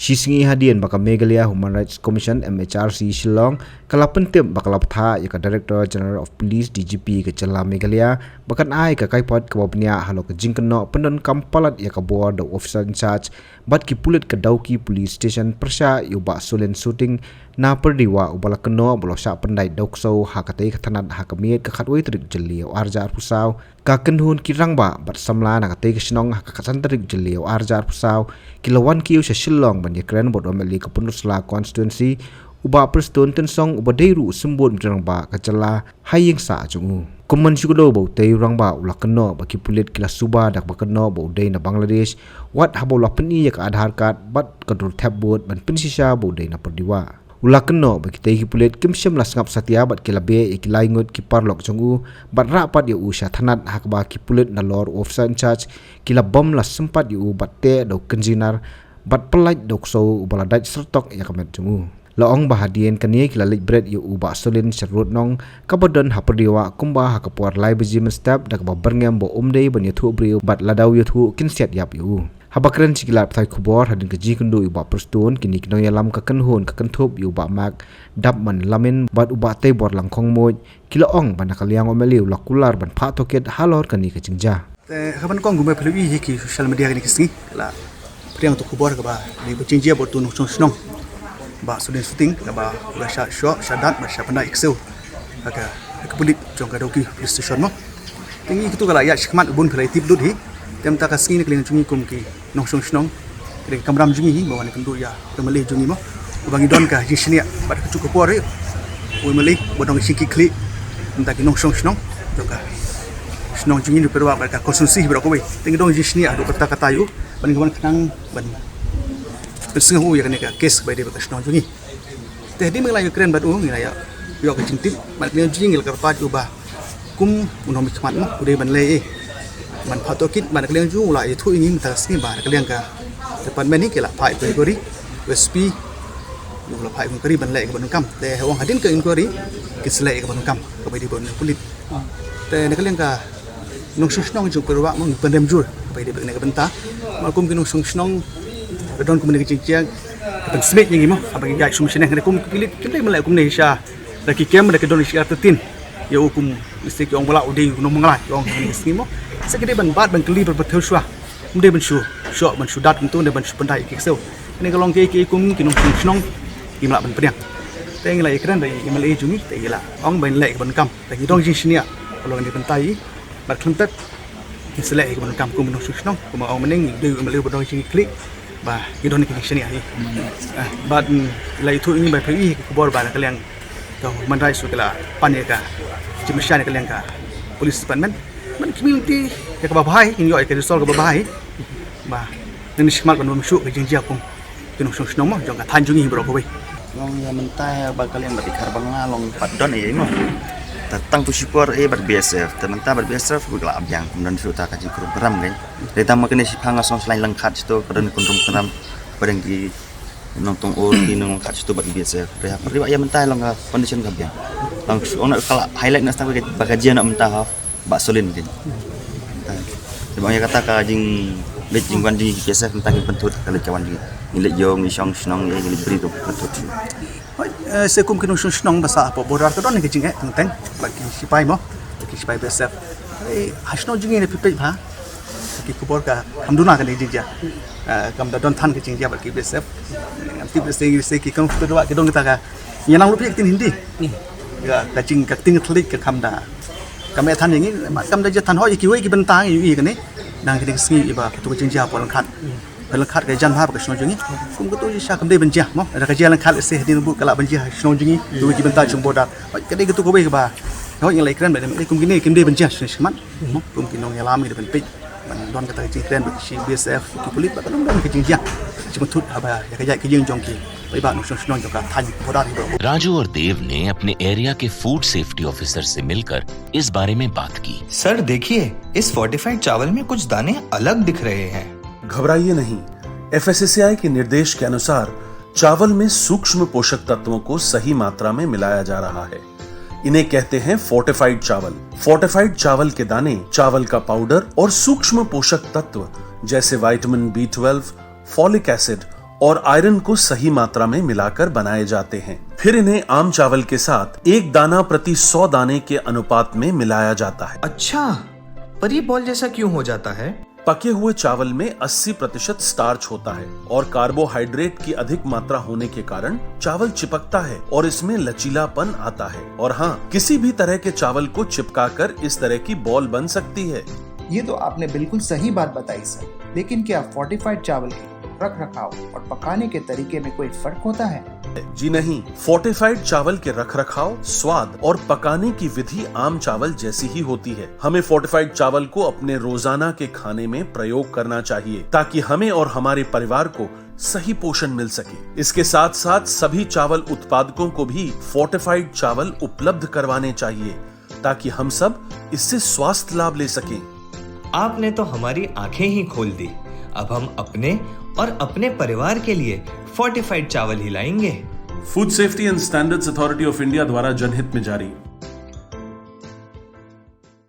Shisingi hadian baka Meghalaya Human Rights Commission MHRC Shillong kala pentip bakal ptha ya ka Director General of Police DGP ke Chala Meghalaya bakan ai ka kaipot ka bapnya halo ka jingkeno pendon kampalat ya ka board the officer in charge bat ki pulit ka Dauki Police Station Persha yu ba solen shooting na perdiwa ubala keno bolo sya pendai dokso ha ka tei ka thanat ha ka miet ka khatwei trik jeliu arjar pusau ka kenhun kirang ba bat samla na ka tei ka sinong ha ka santrik jeliu arjar pusau kilawan kiu sya Shillong ban Kren bod omeli ke Penusla constituency uba perston tensong uba deiru sembun jang ba kacala haying sa jungu kuman syudo bo tei rang ba ula keno baki pulit kila suba dak ba keno bo dei na Bangladesh wat habola peni ya ka Aadhaar card bat kadur tab bot ban pensisha bo dei na perdiwa ula keno baki tei pulit kimsem la sangap satya bat kila be ikilai ngut ki parlok jungu bat rapat ya usha thanat hak ba ki pulit na lord officer in charge kila bom la sempat yu bat te do kenjinar bat pelaj dokso ubala daj sertok ya kamet jungu laong bahadien kanie kila lik bread yu uba solin serut nong kabadon haperdiwa kumba hakapuar lai bejim step dak ba berngem bo umdei ban yathu briu bat ladau yathu kinset yap yu habakren sikila thai khubor hadin ke jikundu uba perston kini kinong yalam ka kenhun ka kenthop yu ba mak dap man lamin bat uba te bor langkhong moj kila ong ban kaliang omeliu lakular ban pha toket halor kani ka jingja te khaban kong gume phlewi hi ki social media ni kisni la priang tu khubor ka ba ni bujinjia bot tu nong snong ba sudin shooting ka ba la sha shot shadat ba shapana excel ka pulit jong ka Dauki police station mo tingi kitu kala ya shikmat bun phlai tip lut hi tem ta ka skin kling jungi kum ki nong snong kring kamram jungi hi bawan kendu ya kemali jungi mo bangi don ka jisnia ba ka chu khubor ri oi mali bodong siki kli ta ki nong snong jong ka snong jungi ni perwa ba ka konsensi bro ko bai tingi dong jisnia do kata kata yu ban kawan kenang ban persenghu ya kan ka kes bai de ba snong jungi te di mengalai keren bat ngi ya yo ka jingtip ban ni jungi ka pa ju ba kum unom khmat mo ude ban le ban phato kit ban ka leng ju la thu ngi ta sni ba ka leng ka tepan men ni ke la phai ko ri sp lu la phai ko ri ban le ka ban kam te wong hadin ka inquiry kislai ka ban kam ka bai di bon pulit te ne ka leng ka nong snong ju perwa mo pendem jur bai de ne ka benta makum kinong snong don kum ne jingjiang pen smith ngi mo abang jai sum sene kum kilit kile malai kum ne sha da ki kem da ke don sha tin ya hukum mesti ki ong bala udi no mengalai ong ni sni mo sekede ban bat ban kli ber betul shwa mde ban shu shot ban shu dat tu ne ban shu pandai ki sel ni ka long ke ki kum kinong snong ki mala ban priang te ngi lai kran dai malai jungi te la ong ban le ban kam te ki dong jing snia long ni pantai bat khuntat selek ke ban kam kum no snong kum ong mening de malai bodong jing klik ba gidon ni connection ya ba lai thu ini ba phi ku bor ba ka leng to man rai su kala pane ka jimishan ka leng ka police department man community ka ba bhai in yo ka resol ka ba bhai ba ni smart ban shu ka jingjia kum kinu song song mo jong ka than jungi bro ko bai long ya mentai ba ka leng ba tikar banga long padon e mo tang tu sipor bat BSF temanta bat BSF bu la abyang kemudian suta ka jikru beram kan data makne sipanga song selain lengkat situ kemudian kundum keram bareng di nongtong ol di nong kat situ bat BSF ya perlu ya mentai long condition ka abyang lang ona kala highlight nas ta bagajian nak mentah bak solin kan sebab ya kata ka jing le jingwan di BSF mentah pentut kala kawan di nilai jong ni song snong ni beri tu pentut sekum kinong snong basa apa bodar ka don ni jing teng bagi sipai mo bagi sipai besef hasno jingi ne pipe ha ki kubor ka hamduna ka ni jingja kam da don than ka jingja bagi besef ti besef se ki kam tu ka don ta ka yanang lu pi tin hindi ya ka jing ka ting thlik ka kam da kam than yang ni kam da je than ho ki wei ki benta yi ka ni nang ki sni ba tu ka jingja pol khat Kalau kat gajan apa ke snong jungi, kum ketu sya kam dei benjah mo, ada gajan kat se din bu kala benjah snong jungi, tu ki benta jung bodat. Kadai ketu ko be ba. Ho yang lai kran ba kum gini kim dei benjah sman. Mo kum kinong yalam ni ben pik. Man don kata jing kran si BSF ki pulit ba don don ki jing ja. Cuma tut aba ya gajai ki jing jong ki. Bai ba snong jong ka than bodat hi. Raju और देव ने अपने एरिया के food safety officer से मिलकर इस बारे में बात की। सर देखिए, इस फोर्टिफाइड चावल में कुछ दाने अलग दिख रहे हैं। घबराइए नहीं, FSSAI के निर्देश के अनुसार चावल में सूक्ष्म पोषक तत्वों को सही मात्रा में मिलाया जा रहा है। इन्हें कहते हैं फोर्टिफाइड चावल। फोर्टिफाइड चावल के दाने चावल का पाउडर और सूक्ष्म पोषक तत्व जैसे विटामिन B12, फॉलिक एसिड और आयरन को सही मात्रा में मिलाकर बनाए जाते हैं। फिर इन्हें आम चावल के साथ 1 दाना प्रति 100 दाने के अनुपात में मिलाया जाता है। अच्छा, पर ये बॉल जैसा क्यों हो जाता है? पके हुए चावल में 80% स्टार्च होता है और कार्बोहाइड्रेट की अधिक मात्रा होने के कारण चावल चिपकता है और इसमें लचीलापन आता है। और हाँ, किसी भी तरह के चावल को चिपकाकर इस तरह की बॉल बन सकती है। ये तो आपने बिल्कुल सही बात बताई सर, लेकिन क्या फोर्टिफाइड चावल के रख रखाव और पकाने के तरीके में कोई फर्क होता है? जी नहीं, फोर्टिफाइड चावल के रख रखाव, स्वाद और पकाने की विधि आम चावल जैसी ही होती है। हमें फोर्टिफाइड चावल को अपने रोजाना के खाने में प्रयोग करना चाहिए ताकि हमें और हमारे परिवार को सही पोषण मिल सके। इसके साथ साथ सभी चावल उत्पादकों को भी फोर्टिफाइड चावल उपलब्ध करवाने चाहिए ताकि हम सब इससे स्वास्थ्य लाभ ले सकें। आपने तो हमारी आंखें ही खोल दी। अब हम अपने और अपने परिवार के लिए फोर्टिफाइड चावल ही लाएंगे। Food safety and standards authority of India द्वारा जनहित में जारी।